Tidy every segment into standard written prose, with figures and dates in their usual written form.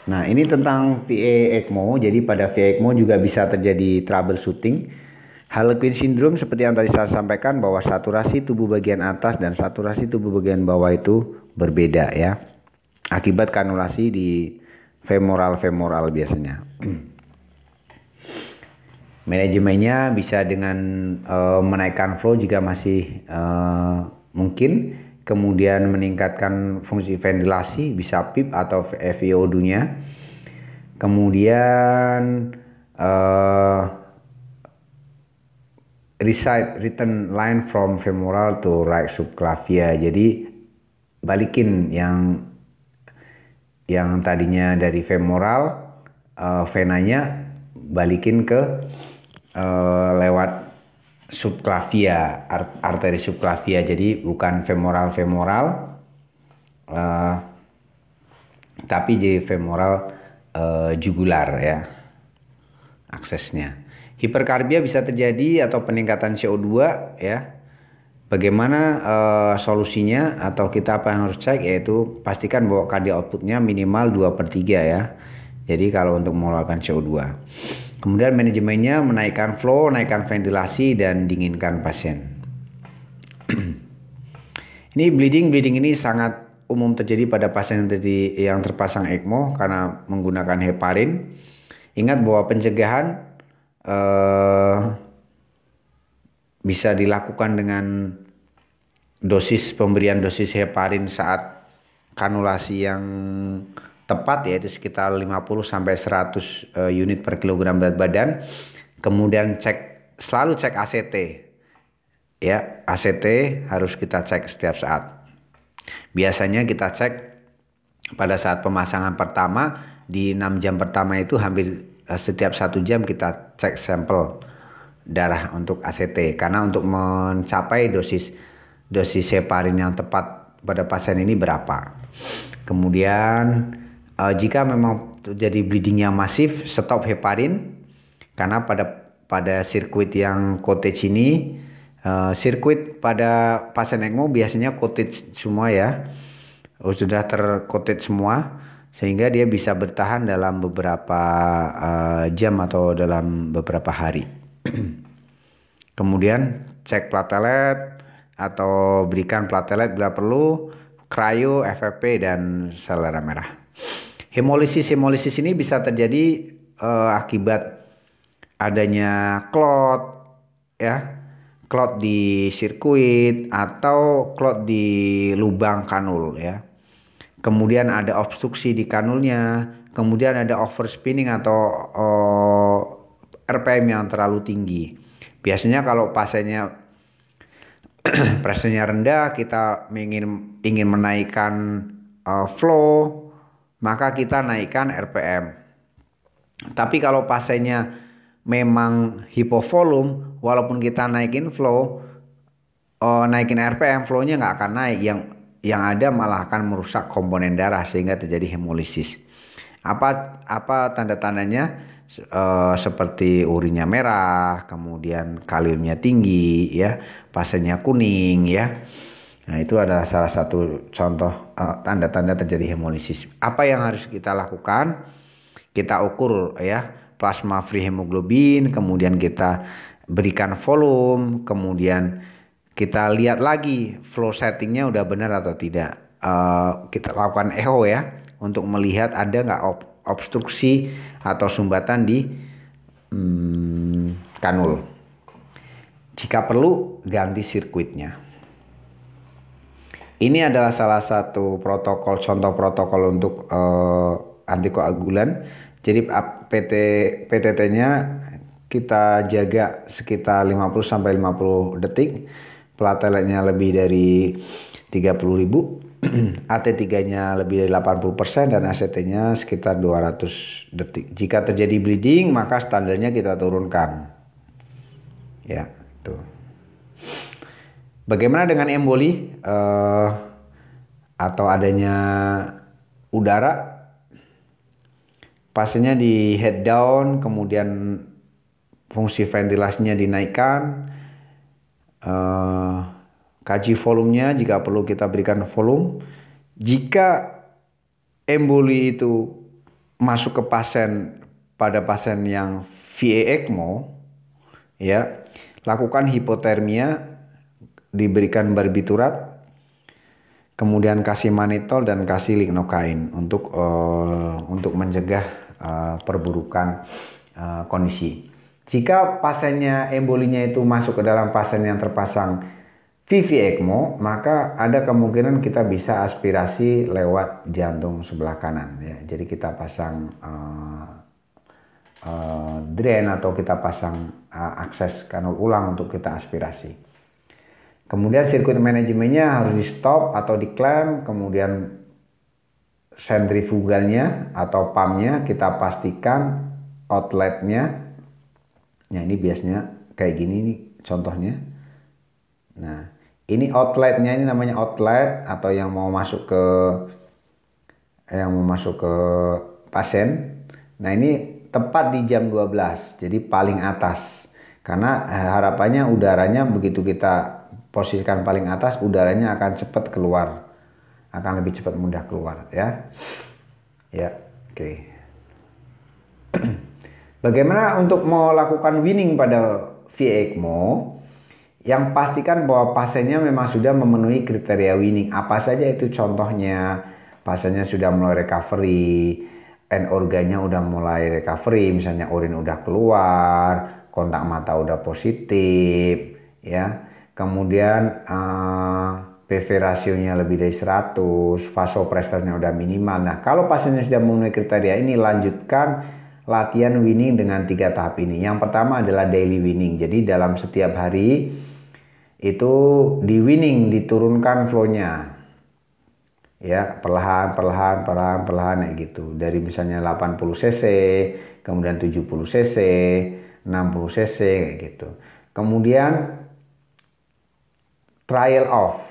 Nah, ini tentang VA ECMO. Jadi pada VA ECMO juga bisa terjadi troubleshooting. Harlequin syndrome seperti yang tadi saya sampaikan bahwa saturasi tubuh bagian atas dan saturasi tubuh bagian bawah itu berbeda ya. Akibat kanulasi di femoral biasanya. Manajemennya bisa dengan menaikkan flow jika masih mungkin, kemudian meningkatkan fungsi ventilasi, bisa PIP atau FiO2-nya. Kemudian recite written line from femoral to right subclavia. Jadi balikin yang tadinya dari femoral, venanya balikin ke lewat subclavia, arteri subclavia. Jadi bukan femoral tapi jadi femoral jugular ya aksesnya. Hiperkarbia bisa terjadi atau peningkatan CO2 ya. Bagaimana solusinya atau kita apa yang harus cek, yaitu pastikan bahwa cardiac outputnya minimal 2/3 ya. Jadi kalau untuk mengeluarkan CO2. Kemudian manajemennya menaikkan flow, naikkan ventilasi, dan dinginkan pasien. Ini bleeding ini sangat umum terjadi pada pasien yang terpasang ECMO karena menggunakan heparin. Ingat bahwa pencegahan bisa dilakukan dengan pemberian dosis heparin saat kanulasi yang tepat, yaitu sekitar 50 sampai 100 unit per kilogram berat badan. Kemudian selalu cek ACT. Ya, ACT harus kita cek setiap saat. Biasanya kita cek pada saat pemasangan pertama, di 6 jam pertama itu hampir setiap 1 jam kita cek sampel darah untuk ACT, karena untuk mencapai dosis heparin yang tepat pada pasien ini berapa. Kemudian jika memang terjadi bleeding yang masif, stop heparin, karena pada sirkuit yang cottage ini, sirkuit pada pasien ECMO biasanya cottage semua ya, sudah tercottage semua, sehingga dia bisa bertahan dalam beberapa jam atau dalam beberapa hari. Kemudian cek platelet atau berikan platelet bila perlu, cryo, FFP, dan sel darah merah. Hemolisis ini bisa terjadi akibat adanya clot ya, clot di sirkuit atau clot di lubang kanul ya. Kemudian ada obstruksi di kanulnya, kemudian ada overspinning atau RPM yang terlalu tinggi. Biasanya kalau pasiennya pressure-nya rendah, kita ingin menaikkan flow, maka kita naikkan RPM. Tapi kalau pasiennya memang hipovolume, walaupun kita naikin flow, naikin RPM, flow-nya nggak akan naik. Yang ada malah akan merusak komponen darah sehingga terjadi hemolisis. Apa tanda-tandanya? Seperti urinnya merah, kemudian kaliumnya tinggi ya, pasenya kuning ya. Nah, itu adalah salah satu contoh tanda-tanda terjadi hemolisis. Apa yang harus kita lakukan? Kita ukur ya plasma free hemoglobin, kemudian kita berikan volume, kemudian kita lihat lagi flow settingnya udah benar atau tidak. Kita lakukan echo ya untuk melihat ada nggak obstruksi atau sumbatan di kanul. Jika perlu, ganti sirkuitnya. Ini adalah salah satu contoh protokol untuk antikoagulan. Jadi PTT-nya kita jaga sekitar 50 sampai 50 detik. Plateletnya lebih dari 30.000. AT3-nya lebih dari 80% dan ACT-nya sekitar 200 detik. Jika terjadi bleeding, maka standarnya kita turunkan. Ya, tuh. Bagaimana dengan emboli atau adanya udara? Pasiennya di head down, kemudian fungsi ventilasinya dinaikkan. Kaji volumenya, jika perlu kita berikan volume. Jika emboli itu masuk ke pada pasien yang VA ECMO, ya, lakukan hipotermia, diberikan barbiturat, kemudian kasih manitol dan kasih lignocaine untuk mencegah perburukan kondisi. Jika pasiennya embolinya itu masuk ke dalam pasien yang terpasang VV ECMO, maka ada kemungkinan kita bisa aspirasi lewat jantung sebelah kanan, ya. Jadi kita pasang drain atau kita pasang akses kanal ulang untuk kita aspirasi. Kemudian sirkuit manajemennya harus di stop atau di clamp, kemudian sentrifugalnya atau pumpnya kita pastikan outletnya. Nah, ini biasanya kayak gini nih contohnya. Nah, ini outletnya, ini namanya outlet atau yang mau masuk ke pasien. Nah, ini tepat di jam 12, jadi paling atas. Karena harapannya udaranya begitu kita posisikan paling atas, udaranya akan cepat keluar. Akan lebih cepat mudah keluar, ya. Ya, oke. Bagaimana untuk melakukan weaning pada VA ECMO? Yang pastikan bahwa pasiennya memang sudah memenuhi kriteria weaning. Apa saja itu contohnya? Pasiennya sudah mulai recovery, end organnya udah mulai recovery, misalnya urin udah keluar, kontak mata udah positif, ya. Kemudian PV rasionya lebih dari 100, vasopressornya udah minimal. Nah, kalau pasiennya sudah memenuhi kriteria ini, lanjutkan latihan weaning dengan 3 tahap ini. Yang pertama adalah daily weaning. Jadi dalam setiap hari itu di weaning, diturunkan flow-nya. Ya, perlahan kayak gitu. Dari misalnya 80 cc, kemudian 70 cc, 60 cc kayak gitu. Kemudian trial off.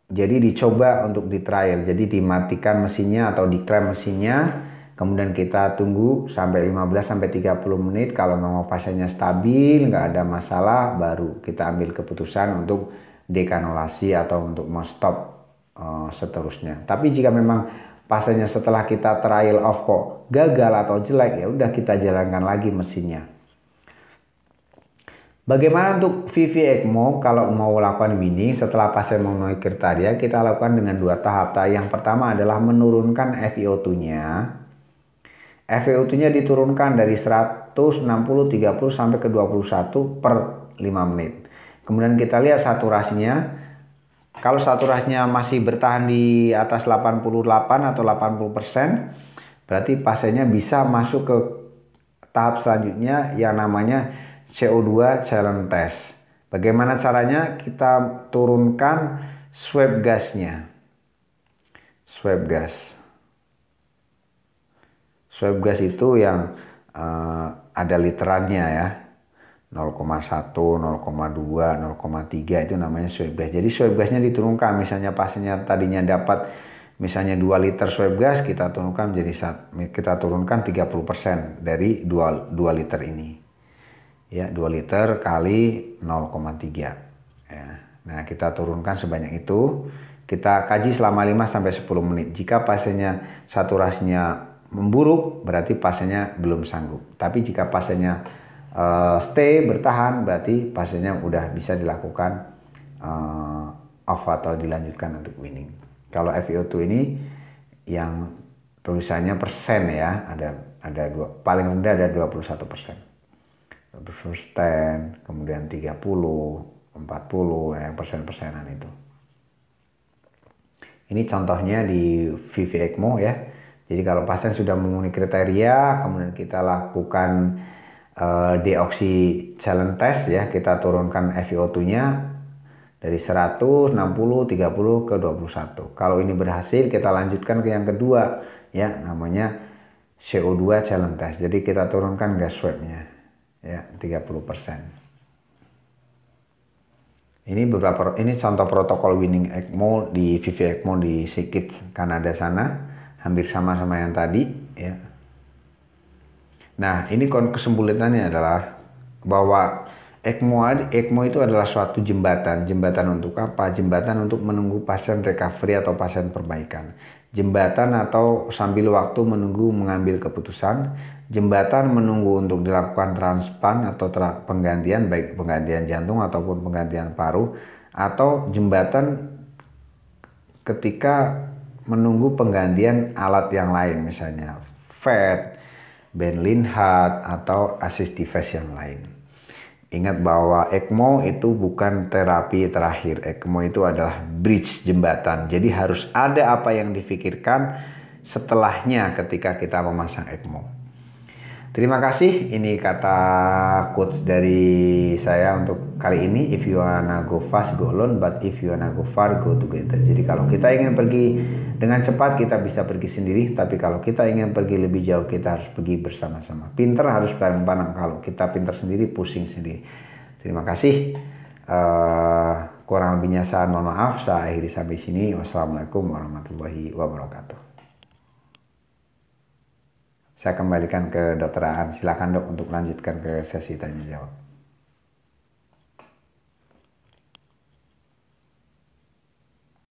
Jadi dicoba untuk di trial. Jadi dimatikan mesinnya atau di clamp mesinnya. Kemudian kita tunggu sampai 15 sampai 30 menit. Kalau memang pasiennya stabil, nggak ada masalah, baru kita ambil keputusan untuk dekanulasi atau untuk stop seterusnya. Tapi jika memang pasiennya setelah kita trial off kok gagal atau jelek, ya udah kita jalankan lagi mesinnya. Bagaimana untuk VV ECMO kalau mau lakukan weaning setelah pasien memenuhi kriteria? Kita lakukan dengan 2 tahap. Yang pertama adalah menurunkan FiO2-nya. FiO2-nya diturunkan dari 160, 30 sampai ke 21 per 5 menit. Kemudian kita lihat saturasinya. Kalau saturasinya masih bertahan di atas 88 atau 80%, berarti pasiennya bisa masuk ke tahap selanjutnya yang namanya CO2 challenge test. Bagaimana caranya? Kita turunkan swab gasnya. Swab gas itu yang ada literannya, ya. 0,1, 0,2, 0,3 itu namanya swab gas. Jadi swab gasnya diturunkan. Misalnya pasiennya tadinya dapat misalnya 2 liter swab gas, kita turunkan 30% dari 2 liter ini. Ya, 2 liter kali 0,3. Ya. Nah, kita turunkan sebanyak itu. Kita kaji selama 5 sampai 10 menit. Jika pasiennya saturasinya memburuk, berarti pasiennya belum sanggup. Tapi jika pasiennya stay bertahan, berarti pasiennya udah bisa dilakukan off atau dilanjutkan untuk weaning. Kalau FiO2 ini yang tulisannya persen, ya, ada paling rendah ada 21%. Persen, kemudian 30, 40, yang persen-persenan itu. Ini contohnya di VV ECMO, ya. Jadi kalau pasien sudah memenuhi kriteria, kemudian kita lakukan deoxy challenge test, ya, kita turunkan FiO2-nya dari 100, 60, 30 ke 21. Kalau ini berhasil, kita lanjutkan ke yang kedua, ya, namanya CO2 challenge test. Jadi kita turunkan gas swab-nya, ya, 30%. Ini contoh protokol weaning ECMO di VV ECMO di Sikit Kanada sana, hampir sama yang tadi, ya. Nah, ini kesulitannya adalah bahwa ECMO itu adalah suatu jembatan. Jembatan untuk apa? Jembatan untuk menunggu pasien recovery atau pasien perbaikan. jembatan atau sambil waktu menunggu mengambil keputusan, jembatan menunggu untuk dilakukan transplant atau penggantian, baik penggantian jantung ataupun penggantian paru, atau jembatan ketika menunggu penggantian alat yang lain, misalnya VET, Benlin Heart, atau assist device yang lain. Ingat bahwa ECMO itu bukan terapi terakhir. ECMO itu adalah bridge, jembatan. Jadi harus ada apa yang difikirkan setelahnya ketika kita memasang ECMO. Terima kasih, ini kata quotes dari saya untuk kali ini. If you wanna go fast, go alone, but if you wanna go far, go together. Jadi kalau kita ingin pergi dengan cepat, kita bisa pergi sendiri. Tapi kalau kita ingin pergi lebih jauh, kita harus pergi bersama-sama. Pinter harus bareng-bareng. Kalau kita pinter sendiri, pusing sendiri. Terima kasih. Kurang lebihnya saya mohon maaf. Saya akhiri sampai sini. Wassalamualaikum warahmatullahi wabarakatuh. Saya kembalikan ke Dr. Aan. Silakan dok untuk melanjutkan ke sesi tanya jawab.